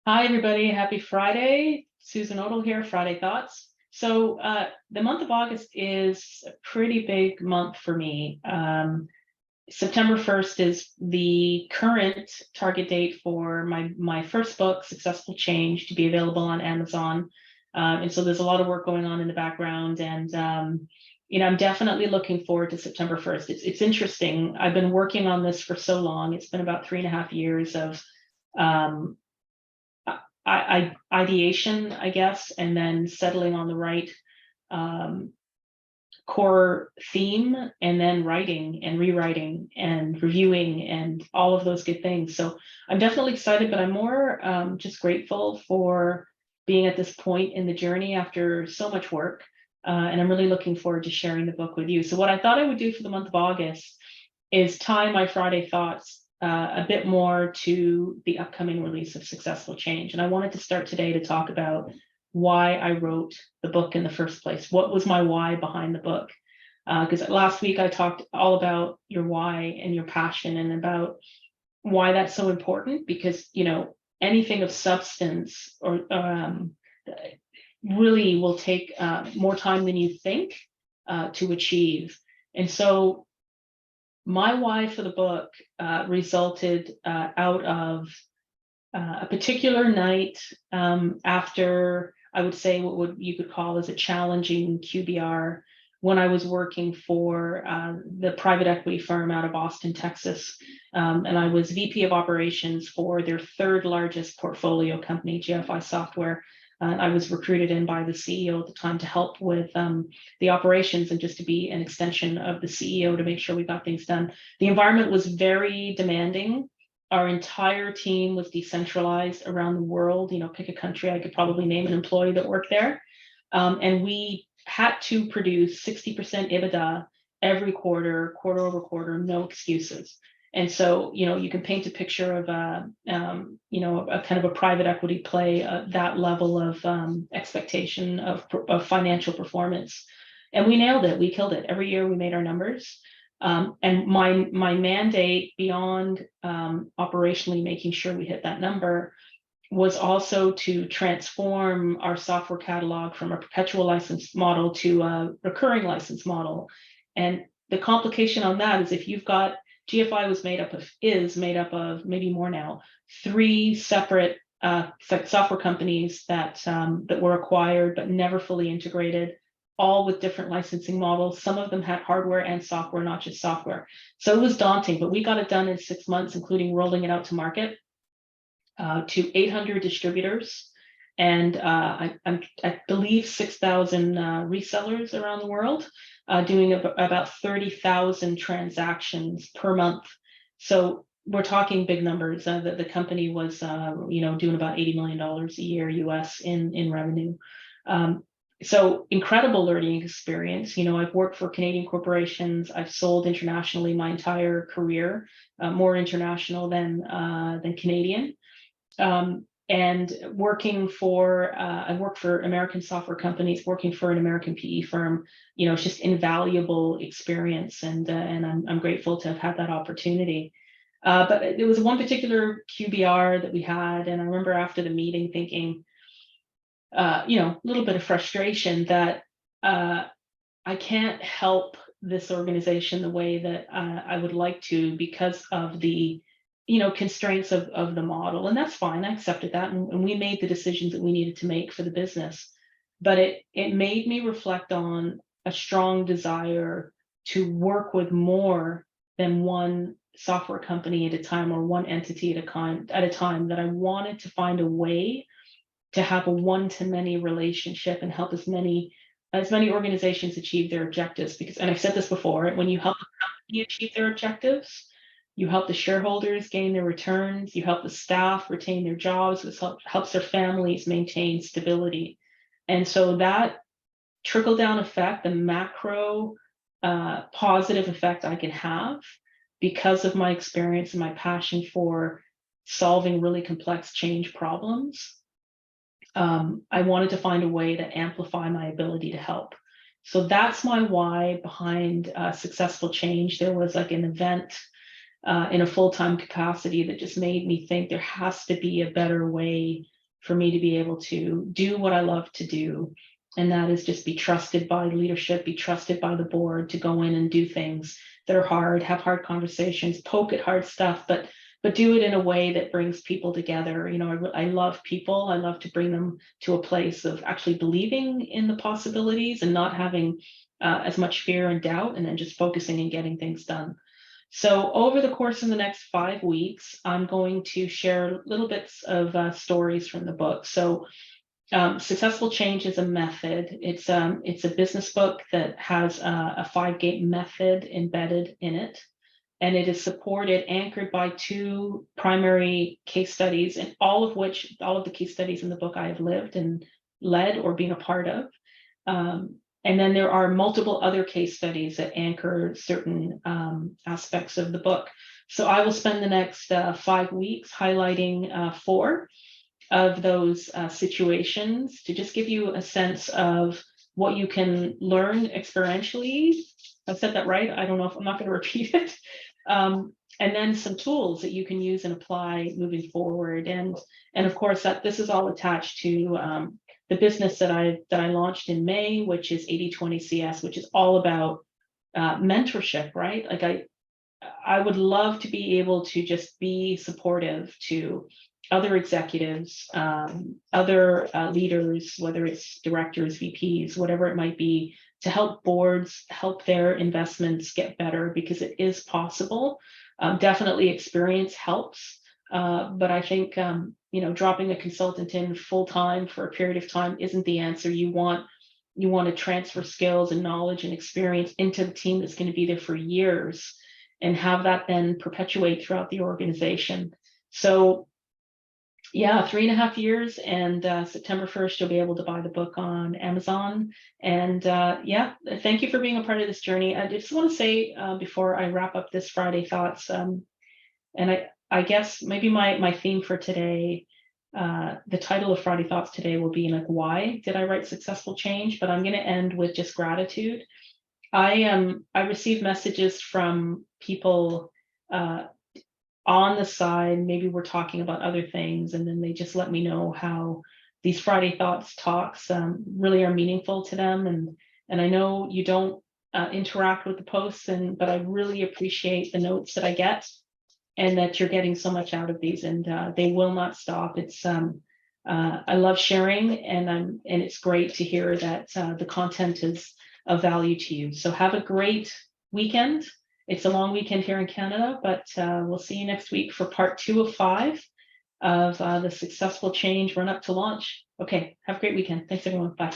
Hi, everybody. Happy Friday. Susan Odell here, Friday Thoughts. The month of August is a pretty big month for me. September 1st is the current target date for my first book, Successful Change, to be available on Amazon. And so there's a lot of work going on in the background. I'm definitely looking forward to September 1st. It's interesting. I've been working on this for so long. It's been about 3.5 years of um, ideation, I guess, and then settling on the right um, core theme, and then writing and rewriting and reviewing and all of those good things. So I'm definitely excited, but I'm more just grateful for being at this point in the journey after so much work. And I'm really looking forward to sharing the book with you. So what I thought I would do for the month of August is tie my Friday thoughts a bit more to the upcoming release of Successful Change. And I wanted to start today to talk about why I wrote the book in the first place. What was my why behind the book? Because last week I talked all about your why and your passion and about why that's so important, because, anything of substance or really will take more time than you think to achieve. And so my why for the book resulted out of a particular night after, I would say, what you could call as a challenging QBR, when I was working for the private equity firm out of Austin, Texas. And I was VP of operations for their third largest portfolio company, GFI Software. I was recruited in by the CEO at the time to help with the operations and just to be an extension of the CEO to make sure we got things done. The environment was very demanding. Our entire team was decentralized around the world. Pick a country, I could probably name an employee that worked there. And we had to produce 60% EBITDA every quarter, quarter over quarter, no excuses. And so, you can paint a picture of a kind of a private equity play, that level of expectation of financial performance. And we nailed it. We killed it. Every year we made our numbers. And my mandate beyond operationally making sure we hit that number was also to transform our software catalog from a perpetual license model to a recurring license model. And the complication on that is, if you've got GFI is made up of maybe more now, 3 separate software companies that were acquired but never fully integrated, all with different licensing models. Some of them had hardware and software, not just software. So it was daunting, but we got it done in 6 months, including rolling it out to market to 800 distributors. And I believe 6,000 resellers around the world, doing about 30,000 transactions per month. So we're talking big numbers. The company was, doing about $80 million a year US in revenue. So incredible learning experience. I've worked for Canadian corporations. I've sold internationally my entire career, more international than Canadian. And working for, I worked for American software companies, working for an American PE firm. It's just invaluable experience, and I'm grateful to have had that opportunity. But there was one particular QBR that we had, and I remember after the meeting thinking, a little bit of frustration that I can't help this organization the way that I would like to, because of the constraints of the model. And that's fine. I accepted that. And we made the decisions that we needed to make for the business. But it made me reflect on a strong desire to work with more than one software company at a time, or one entity at a time, that I wanted to find a way to have a one-to-many relationship and help as many organizations achieve their objectives. Because, and I've said this before, when you help a company achieve their objectives, you help the shareholders gain their returns, you help the staff retain their jobs, which helps their families maintain stability. And so that trickle down effect, the macro positive effect I can have because of my experience and my passion for solving really complex change problems, I wanted to find a way to amplify my ability to help. So that's my why behind Successful Change. There was like an event in a full-time capacity that just made me think there has to be a better way for me to be able to do what I love to do. And that is just be trusted by leadership, be trusted by the board to go in and do things that are hard, have hard conversations, poke at hard stuff, but do it in a way that brings people together. You know, I love people. I love to bring them to a place of actually believing in the possibilities and not having as much fear and doubt, and then just focusing and getting things done. So over the course of the next 5 weeks, I'm going to share little bits of stories from the book. So Successful Change is a method. It's a business book that has a 5-gate method embedded in it. And it is supported, anchored by 2 primary case studies, and all of the case studies in the book I have lived and led or been a part of. And then there are multiple other case studies that anchor certain aspects of the book. So I will spend the next 5 weeks highlighting 4 of those situations to just give you a sense of what you can learn experientially. I've said that right. I don't know if I'm not going to repeat it. And then some tools that you can use and apply moving forward. And of course, that this is all attached to the business that I launched in May, which is 80/20 CS, which is all about mentorship, right? Like I would love to be able to just be supportive to other executives, other leaders, whether it's directors, VPs, whatever it might be, to help boards, help their investments get better, because it is possible. Definitely experience helps, but I think dropping a consultant in full time for a period of time isn't the answer. You want to transfer skills and knowledge and experience into the team that's going to be there for years, and have that then perpetuate throughout the organization. So yeah, 3.5 years, and September 1st, you'll be able to buy the book on Amazon. And yeah, thank you for being a part of this journey. I just want to say before I wrap up this Friday Thoughts, and I guess maybe my theme for today, the title of Friday Thoughts today will be like, why did I write Successful Change? But I'm going to end with just gratitude. I receive messages from people on the side, maybe we're talking about other things, and then they just let me know how these Friday Thoughts talks really are meaningful to them. And I know you don't interact with the posts, but I really appreciate the notes that I get, and that you're getting so much out of these, and they will not stop. It's I love sharing, and it's great to hear that the content is of value to you. So have a great weekend. It's a long weekend here in Canada, but we'll see you next week for part 2 of 5 of the Successful Change run up to launch. Okay, have a great weekend. Thanks, everyone. Bye.